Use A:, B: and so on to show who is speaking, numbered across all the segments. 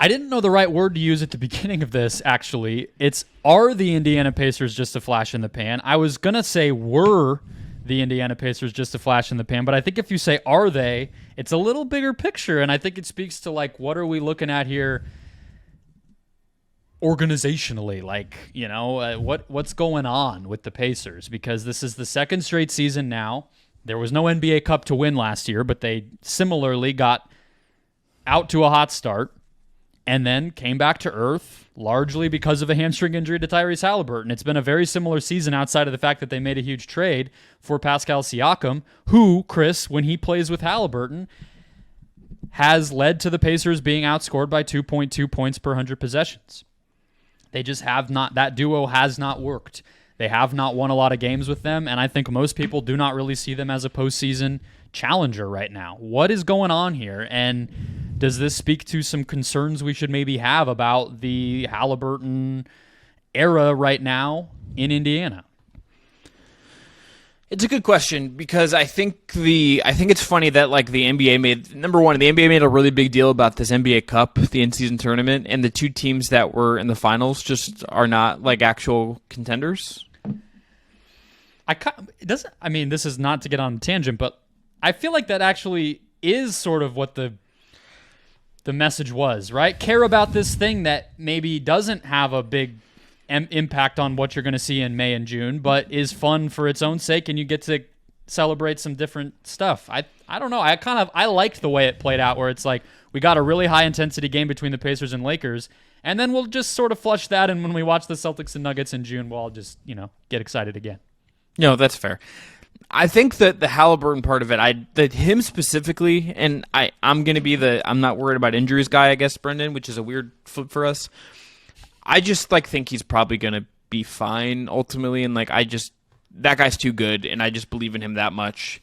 A: I didn't know the right word to use at the beginning of this, actually. Are the Indiana Pacers just a flash in the pan? I was going to say were the Indiana Pacers just a flash in the pan, but I think if you say are they, it's a little bigger picture, and I think it speaks to, like, what are we looking at here organizationally? Like, what's going on with the Pacers? Because this is the second straight season now. There was no NBA Cup to win last year, but they similarly got out to a hot start and then came back to earth largely because of a hamstring injury to Tyrese Haliburton. It's been a very similar season outside of the fact that they made a huge trade for Pascal Siakam, who, Chris, when he plays with Haliburton, has led to the Pacers being outscored by 2.2 points per 100 possessions. They just have not, that duo has not worked. They have not won a lot of games with them, and I think most people do not really see them as a postseason challenger right now. What is going on here? And does this speak to some concerns we should maybe have about the Haliburton era right now in Indiana?
B: It's a good question because I think it's funny that like the NBA made a really big deal about this NBA Cup, the in-season tournament, and the two teams that were in the finals just are not like actual contenders.
A: This is not to get on a tangent, but I feel like that actually is sort of what the message was, right? Care about this thing that maybe doesn't have a big impact on what you're going to see in May and June, but is fun for its own sake, and you get to celebrate some different stuff. I don't know. I liked the way it played out, where it's like we got a really high intensity game between the Pacers and Lakers, and then we'll just sort of flush that, and when we watch the Celtics and Nuggets in June, we'll all just get excited again.
B: No, that's fair. I think that the Haliburton part of it, that him specifically, and I'm going to be I'm not worried about injuries guy, I guess, Brendon, which is a weird flip for us. I just think he's probably going to be fine ultimately, and that guy's too good, and I just believe in him that much.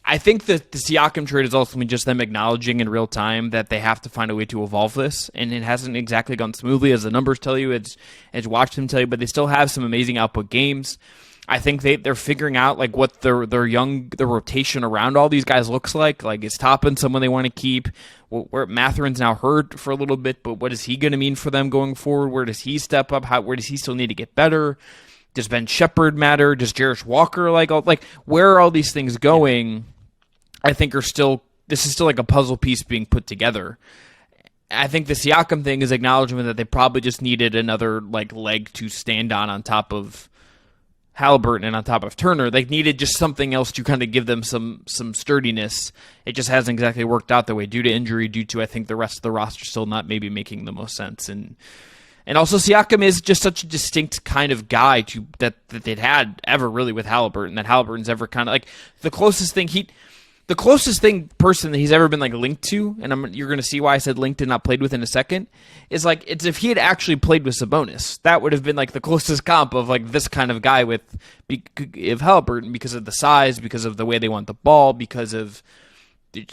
B: I think that the Siakam trade is ultimately just them acknowledging in real time that they have to find a way to evolve this, and it hasn't exactly gone smoothly as the numbers tell you, as watch them tell you, but they still have some amazing output games. I think they're figuring out like what the rotation around all these guys looks like. Like, is Toppin someone they want to keep? Where Matherin's now hurt for a little bit, but what is he going to mean for them going forward? Where does he step up? Where does he still need to get better? Does Ben Shepherd matter? Does Jarris Walker where are all these things going? I think this is still like a puzzle piece being put together. I think the Siakam thing is acknowledgement that they probably just needed another leg to stand on top of Haliburton and on top of Turner. They needed just something else to kind of give them some sturdiness. It just hasn't exactly worked out that way due to injury, due to I think the rest of the roster still not maybe making the most sense. And also Siakam is just such a distinct kind of guy that they'd had ever really with Haliburton, that Haliburton's ever kind of the closest person that he's ever been linked to, and you're going to see why I said linked and not played with in a second, is it's if he had actually played with Sabonis. That would have been the closest comp of this kind of guy with Haliburton, because of the size, because of the way they want the ball, because of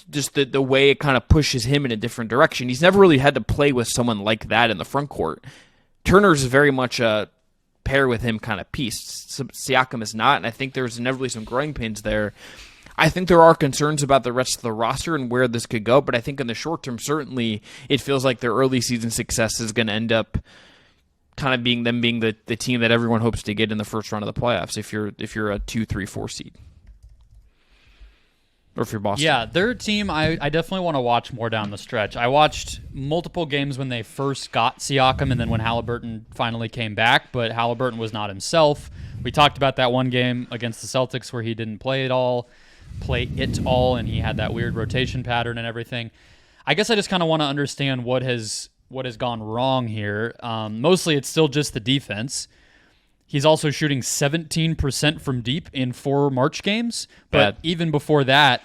B: just the way it kind of pushes him in a different direction. He's never really had to play with someone like that in the front court. Turner's very much a pair with him kind of piece. Siakam is not, and I think there's inevitably some growing pains there. I think there are concerns about the rest of the roster and where this could go, but I think in the short term, certainly, it feels like their early season success is going to end up kind of being the team that everyone hopes to get in the first round of the playoffs if you're a 2, 3, 4 seed. Or if you're Boston.
A: Yeah, their team, I definitely want to watch more down the stretch. I watched multiple games when they first got Siakam and then when Haliburton finally came back, but Haliburton was not himself. We talked about that one game against the Celtics where he didn't play it all, and he had that weird rotation pattern and everything. I guess I just kind of want to understand what has gone wrong here. Mostly it's still just the defense. He's also shooting 17% from deep in 4 March games. But even before that,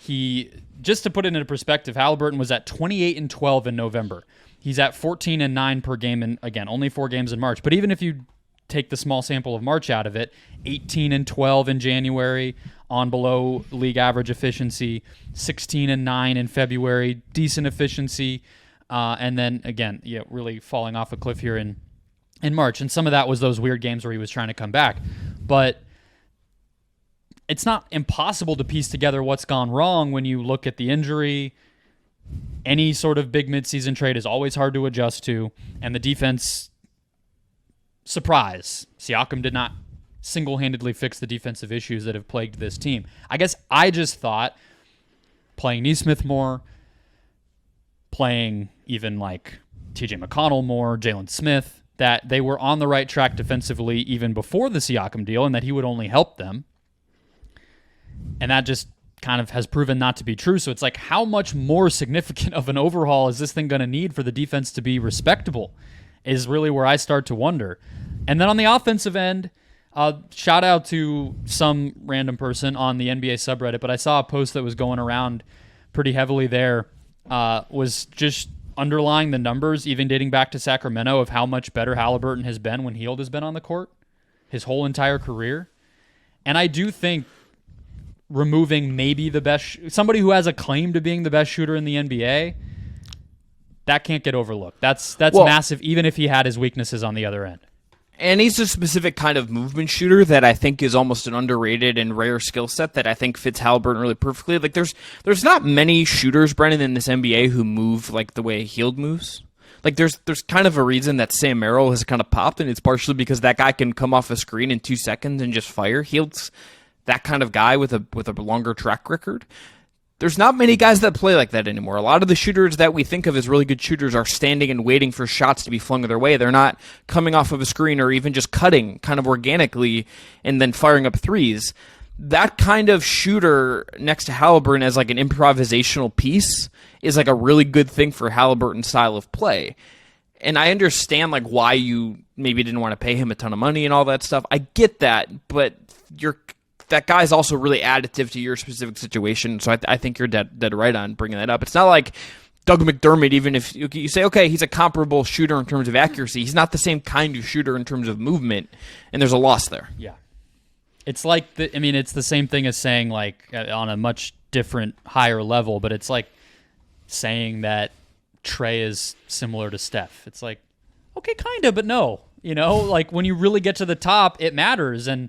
A: just to put it into perspective, Haliburton was at 28-12 in November. He's at 14-9 per game, and again, only 4 games in March. But even if you take the small sample of March out of it, 18-12 in January, on below league average efficiency, 16-9 in February, decent efficiency, and then again, really falling off a cliff here in March. And some of that was those weird games where he was trying to come back. But it's not impossible to piece together what's gone wrong when you look at the injury, any sort of big midseason trade is always hard to adjust to, and the defense, surprise, Siakam did not single-handedly fix the defensive issues that have plagued this team. I guess I just thought playing Nesmith more, playing even like TJ McConnell more, Jalen Smith, that they were on the right track defensively even before the Siakam deal, and that he would only help them. And that just kind of has proven not to be true. So it's like, how much more significant of an overhaul is this thing going to need for the defense to be respectable is really where I start to wonder. And then on the offensive end, shout out to some random person on the NBA subreddit, but I saw a post that was going around pretty heavily there, was just underlying the numbers, even dating back to Sacramento, of how much better Haliburton has been when Hield has been on the court his whole entire career. And I do think removing maybe the best, somebody who has a claim to being the best shooter in the NBA, that can't get overlooked. That's massive, even if he had his weaknesses on the other end.
B: And he's a specific kind of movement shooter that I think is almost an underrated and rare skill set that I think fits Haliburton really perfectly. Like there's not many shooters, Brendon, in this NBA who move like the way Hield moves. Like there's kind of a reason that Sam Merrill has kind of popped, and it's partially because that guy can come off a screen in 2 seconds and just fire. Hield's that kind of guy with a longer track record. There's not many guys that play like that anymore. A lot of the shooters that we think of as really good shooters are standing and waiting for shots to be flung their way. They're not coming off of a screen or even just cutting kind of organically and then firing up threes. That kind of shooter next to Haliburton as like an improvisational piece is like a really good thing for Haliburton's style of play. And I understand like why you maybe didn't want to pay him a ton of money and all that stuff. I get that, but that guy's also really additive to your specific situation, so I think you're dead right on bringing that up. It's not like Doug McDermott, even if you say, okay, he's a comparable shooter in terms of accuracy. He's not the same kind of shooter in terms of movement, and there's a loss there.
A: Yeah. It's like, it's the same thing as saying, like, on a much different, higher level, but it's like saying that Trey is similar to Steph. It's like, okay, kind of, but no. Like, when you really get to the top, it matters, and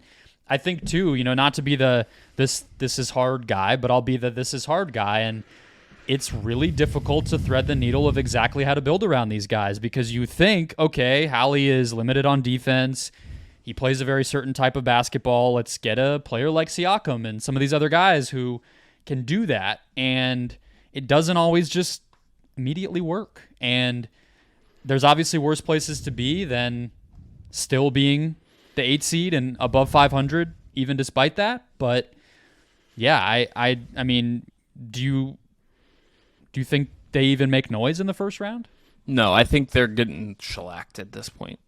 A: I think, too, not to be the this is hard guy, but I'll be the this is hard guy. And it's really difficult to thread the needle of exactly how to build around these guys, because you think, okay, Hallie is limited on defense. He plays a very certain type of basketball. Let's get a player like Siakam and some of these other guys who can do that. And it doesn't always just immediately work. And there's obviously worse places to be than still being the 8 seed and above 500, even despite that. But yeah, I mean, do you think they even make noise in the first round?
B: No, I think they're getting shellacked at this point.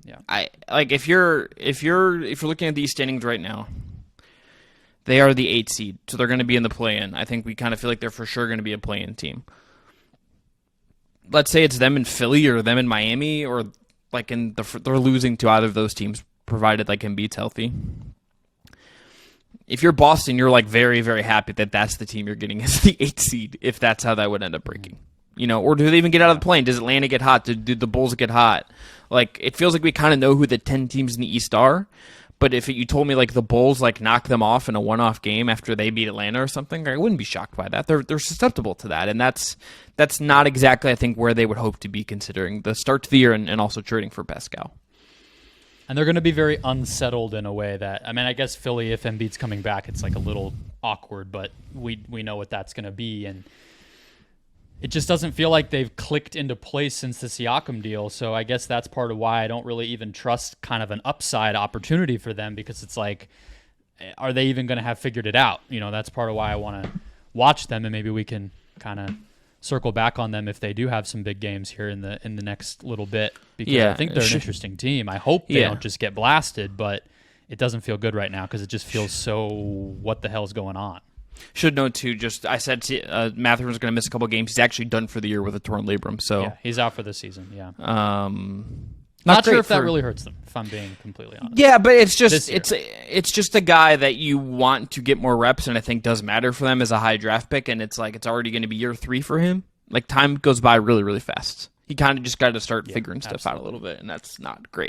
A: Yeah,
B: I like if you're looking at these standings right now, they are the 8 seed, so they're going to be in the play-in. I think we kind of feel like they're for sure going to be a play-in team. Let's say it's them in Philly or them in Miami, or like they're losing to either of those teams, provided like Embiid's healthy. If you're Boston, you're like very, very happy that that's the team you're getting as the 8 seed, if that's how that would end up breaking. Or do they even get out of the plane? Does Atlanta get hot? Do the Bulls get hot? Like, it feels like we kind of know who the 10 teams in the East are, but if you told me like the Bulls like knock them off in a one-off game after they beat Atlanta or something, I wouldn't be shocked by that. They're susceptible to that, and that's not exactly, I think, where they would hope to be considering the start to the year and also trading for Pascal.
A: And they're going to be very unsettled in a way that, I guess Philly, if Embiid's coming back, it's like a little awkward, but we know what that's going to be, and it just doesn't feel like they've clicked into place since the Siakam deal. So I guess that's part of why I don't really even trust kind of an upside opportunity for them, because it's like, are they even going to have figured it out? That's part of why I want to watch them, and maybe we can kind of circle back on them if they do have some big games here in the next little bit, because I think they're an interesting team. I hope they don't just get blasted, but it doesn't feel good right now because it just feels so what the hell's going on.
B: Should note too, I said Mathurin's going to miss a couple games. He's actually done for the year with a torn labrum, so
A: yeah, he's out for the season. Yeah,
B: not
A: sure if that really hurts them, if I'm being completely honest.
B: Yeah, but it's just a guy that you want to get more reps, and I think does matter for them as a high draft pick. And it's like it's already going to be year 3 for him. Like, time goes by really, really fast. He kind of just got to start figuring stuff out a little bit, and that's not great.